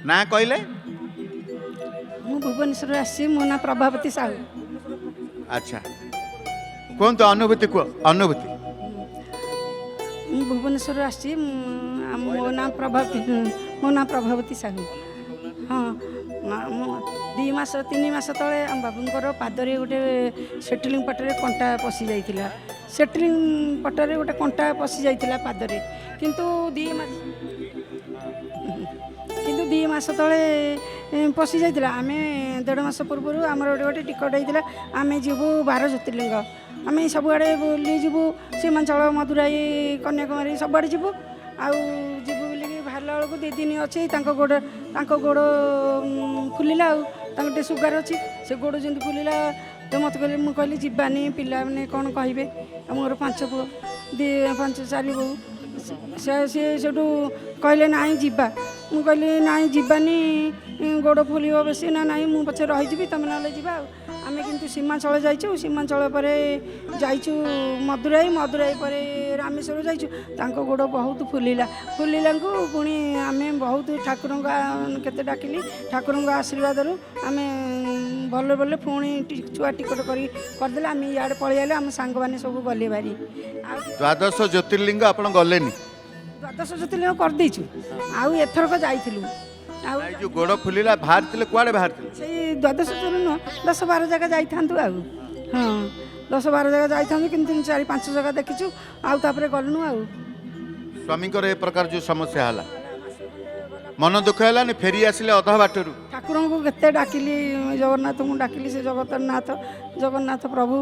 ନା କହିଲେ? ମୁଁ ଭୁବନେଶ୍ୱରରୁ ଆସିଛି। ମୋ ନାଁ ପ୍ରଭାବତୀ ସାହୁ। ଆଚ୍ଛା, କୁହନ୍ତୁ ଅନୁଭୂତି, କୁହ ଅନୁଭୂତି। ମୁଁ ଭୁବନେଶ୍ୱରରୁ ଆସିଛି। ମୋ ନାଁ ପ୍ରଭାବତୀ ସାହୁ। ହଁ, ମୁଁ 2 ମାସ 3 ମାସ ତଳେ ଆମ ବାବୁଙ୍କର ପାଦରେ ଗୋଟେ ସେଟଲିଂ ପଟରେ କଣ୍ଟା ପଶି ଯାଇଥିଲା। ସେଟଲିଂ ପଟରେ ଗୋଟେ କଣ୍ଟା ପଶି ଯାଇଥିଲା ପାଦରେ। କିନ୍ତୁ 2 ମାସ ତଳେ ପଶି ଯାଇଥିଲା। ଆମେ 1.5 ମାସ ପୂର୍ବରୁ ଆମର ଗୋଟେ ଟିକଟ ହେଇଥିଲା। ଆମେ ଯିବୁ 12 ଜ୍ୟୋତିର୍ଲିଙ୍ଗ। ଆମେ ସବୁଆଡ଼େ ବୁଲି ଯିବୁ, ସୀମାଞ୍ଚଳ, ମଦୁରାଇ, କନ୍ୟାକୁମାରୀ ସବୁଆଡ଼େ ଯିବୁ। ଆଉ ଯିବୁ ବୋଲିକି ବାହାରିଲା ବେଳକୁ 2 ଦିନ ଅଛି। ତାଙ୍କ ଗୋଡ଼ ଫୁଲିଲା। ଆଉ ତାଙ୍କ ଟିକେ ସୁଗାର ଅଛି। ସେ ଗୋଡ଼ ଯେମିତି ଫୁଲିଲା ତ ମୋତେ କହିଲେ, ମୁଁ କହିଲି ଯିବାନି, ପିଲାମାନେ କ'ଣ କହିବେ। ଆଉ ମୋର 5 ପୁଅ, 4 ବୋଉ। ସିଏ ସେଠୁ କହିଲେ ନାଇଁ ଯିବା। ମୁଁ କହିଲି ନାଇଁ ଯିବାନି, ଗୋଡ଼ ଫୁଲିବ ବେଶୀ। ନା ନାଇଁ, ମୁଁ ପଛେ ରହିଯିବି, ତମେ ନହେଲେ ଯିବା। ଆଉ ଆମେ କିନ୍ତୁ ସୀମାଞ୍ଚଳ ଯାଇଛୁ। ସୀମାଞ୍ଚଳ ପରେ ଯାଇଛୁ ମଦୁରାଇ ପରେ ରାମେଶ୍ୱର ଯାଇଛୁ। ତାଙ୍କ ଗୋଡ଼ ବହୁତ ଫୁଲିଲାଙ୍କୁ ପୁଣି ଆମେ ବହୁତ ଠାକୁରଙ୍କ କେତେ ଡାକିଲି। ଠାକୁରଙ୍କ ଆଶୀର୍ବାଦରୁ ଆମେ ଭଲ ପୁଣି ଛୁଆ ଟିକଟ କରିଦେଲେ। ଆମେ ଇଆଡ଼େ ପଳେଇ ଆଇଲେ। ଆମ ସାଙ୍ଗମାନେ ସବୁ ଗଲେ ଭାରି। ଆଉ 12 ଜ୍ୟୋତିର୍ଲିଙ୍ଗ ଆପଣ ଗଲେନି? 12 ଜ୍ୟୋତିର୍ଲିଙ୍ଗ କରିଦେଇଛୁ। ଆଉ ଏଥରକ ଯାଇଥିଲୁ। ଆଉ ଏଇ ଯୋଉ ଗୋଡ଼ ଫୁଲିଲା ବାହାରିଥିଲେ, କୁଆଡ଼େ ବାହାରିଥିଲେ? ସେଇ 12 ଜ୍ୟୋତିର୍ଲିଙ୍ଗ 10-12 ଜାଗା ଯାଇଥାନ୍ତୁ। ଆଉ ହଁ, 10-12 ଜାଗା ଯାଇଥାନ୍ତୁ, କିନ୍ତୁ 4-5 ଜାଗା ଦେଖିଛୁ। ଆଉ ତାପରେ ଗଲୁନୁ। ଆଉ ସ୍ୱାମୀଙ୍କର ଏ ପ୍ରକାର ଯୋଉ ସମସ୍ୟା ହେଲା, ମନ ଦୁଃଖ ହେଲାନି? ଫେରି ଆସିଲେ ଅଧା ବାଟରୁ। ଠାକୁରଙ୍କୁ କେତେ ଡାକିଲି, ଜଗନ୍ନାଥଙ୍କୁ ଡାକିଲି। ସେ ଜଗନ୍ନାଥ ପ୍ରଭୁ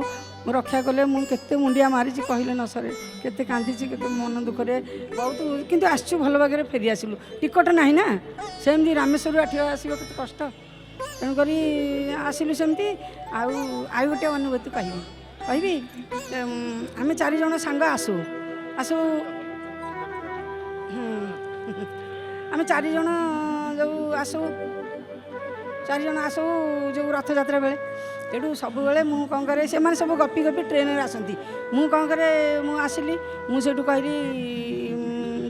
ରକ୍ଷା କଲେ। ମୁଁ କେତେ ମୁଣ୍ଡିଆ ମାରିଛି କହିଲେ ନ ସରେ। କେତେ କାନ୍ଦିଛି, କେତେ ମନ ଦୁଃଖରେ ବହୁତ। କିନ୍ତୁ ଆସିଛୁ ଭଲ ବାଗରେ, ଫେରି ଆସିଲୁ। ଟିକଟ ନାହିଁ ନା, ସେମିତି ରାମେଶ୍ୱରରୁ ଏଠି ଆସିବ କେତେ କଷ୍ଟ। ତେଣୁକରି ଆସିଲୁ ସେମିତି। ଆଉ ଗୋଟେ ଅନୁଭୂତି କହିବି। ଆମେ 4 ଜଣ ସାଙ୍ଗ ଆସୁ। ଆମେ 4 ଜଣ ଆସୁ ଯେଉଁ ରଥଯାତ୍ରା ବେଳେ। ଏଠୁ ସବୁବେଳେ ମୁଁ କ'ଣ କରେ, ସେମାନେ ସବୁ ଗପି ଟ୍ରେନରେ ଆସନ୍ତି। ମୁଁ କ'ଣ କରେ, ମୁଁ ଆସିଲି। ମୁଁ ସେଇଠୁ କହିଲି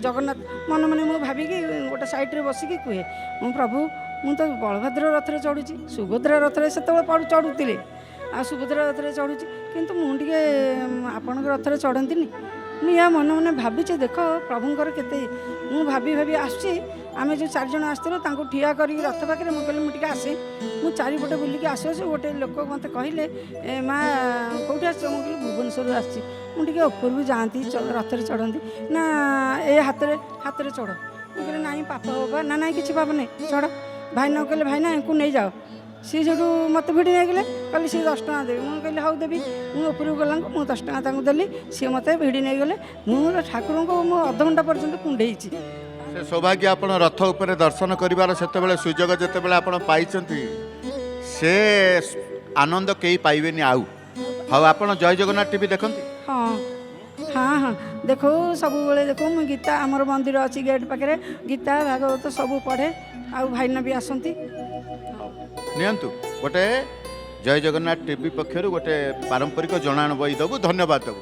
ଜଗନ୍ନାଥ ମନେ ମନେ ମୁଁ ଭାବିକି ଗୋଟେ ସାଇଡ଼ରେ ବସିକି କୁହେ, ମୁଁ ପ୍ରଭୁ, ମୁଁ ତ ବଳଭଦ୍ର ରଥରେ ଚଢ଼ୁଛି, ସୁଭଦ୍ରା ରଥରେ ସେତେବେଳେ ଚଢ଼ୁଥିଲେ, ଆଉ ସୁଭଦ୍ରା ରଥରେ ଚଢ଼ୁଛି, କିନ୍ତୁ ମୁଁ ଟିକେ ଆପଣଙ୍କ ରଥରେ ଚଢ଼ନ୍ତିନି। ମୁଁ ୟା ମନେ ମନେ ଭାବିଛି। ଦେଖ ପ୍ରଭୁଙ୍କର କେତେ। ମୁଁ ଭାବି ଆସୁଛି। ଆମେ ଯେଉଁ 4 ଜଣ ଆସିଥିଲୁ, ତାଙ୍କୁ ଠିଆ କରିକି ରଥ ପାଖରେ ମୁଁ କହିଲି ମୁଁ ଟିକେ ଆସେ। ମୁଁ ଚାରିପଟେ ବୁଲିକି ଆସୁ ଗୋଟେ ଲୋକ ମୋତେ କହିଲେ, ମା କେଉଁଠି ଆସିଛ? ମୁଁ କହିଲି ଭୁବନେଶ୍ୱରରୁ ଆସିଛି। ମୁଁ ଟିକେ ଉପରକୁ ଯାଆନ୍ତି, ରଥରେ ଚଢ଼ନ୍ତି ନା? ଏ ହାତରେ ଚଢ଼। ମୁଁ କହିଲି ନାଇଁ ପାପ ହବ। ନା ନାଇଁ କିଛି ପାପ ନାହିଁ, ଚଢ଼। ଭାଇ ନ କହିଲେ, ଭାଇ ନା ୟାଙ୍କୁ ନେଇଯାଅ। ସିଏ ସେଠୁ ମୋତେ ଭିଡ଼ି ନେଇଗଲେ। କହିଲେ ସିଏ 10 ଟଙ୍କା ଦେବେ। ମୁଁ କହିଲି ହଉ ଦେବି। ମୁଁ ଉପରକୁ ଗଲାଙ୍କୁ ମୁଁ 10 ଟଙ୍କା ତାଙ୍କୁ ଦେଲି। ସିଏ ମୋତେ ଭିଡ଼ି ନେଇଗଲେ। ମୁଁ ଠାକୁରଙ୍କୁ ମୁଁ ଅଧଘଣ୍ଟା ପର୍ଯ୍ୟନ୍ତ କୁଣ୍ଢେଇଛି। ସେ ସୌଭାଗ୍ୟ ଆପଣ ରଥ ଉପରେ ଦର୍ଶନ କରିବାର ସେତେବେଳେ ସୁଯୋଗ ଯେତେବେଳେ ଆପଣ ପାଇଛନ୍ତି, ସେ ଆନନ୍ଦ କେହି ପାଇବେନି ଆଉ। ହଉ, ଆପଣ ଜୟ ଜଗନ୍ନାଥ ଟିଭି ଦେଖନ୍ତି? ହଁ ଦେଖୁ, ସବୁବେଳେ ଦେଖୁ। ମୁଁ ଗୀତା, ଆମର ମନ୍ଦିର ଅଛି ଗେଟ୍ ପାଖରେ, ଗୀତା ଭାଗବତ ସବୁ ପଢ଼େ। ଆଉ ଭାଇନା ବି ଆସନ୍ତି। ନିଅନ୍ତୁ, ଗୋଟେ ଜୟ ଜଗନ୍ନାଥ ଟିଭି ପକ୍ଷରୁ ଗୋଟେ ପାରମ୍ପରିକ ଜଣାଣ ବହି ଦେବୁ। ଧନ୍ୟବାଦ ଦେବୁ।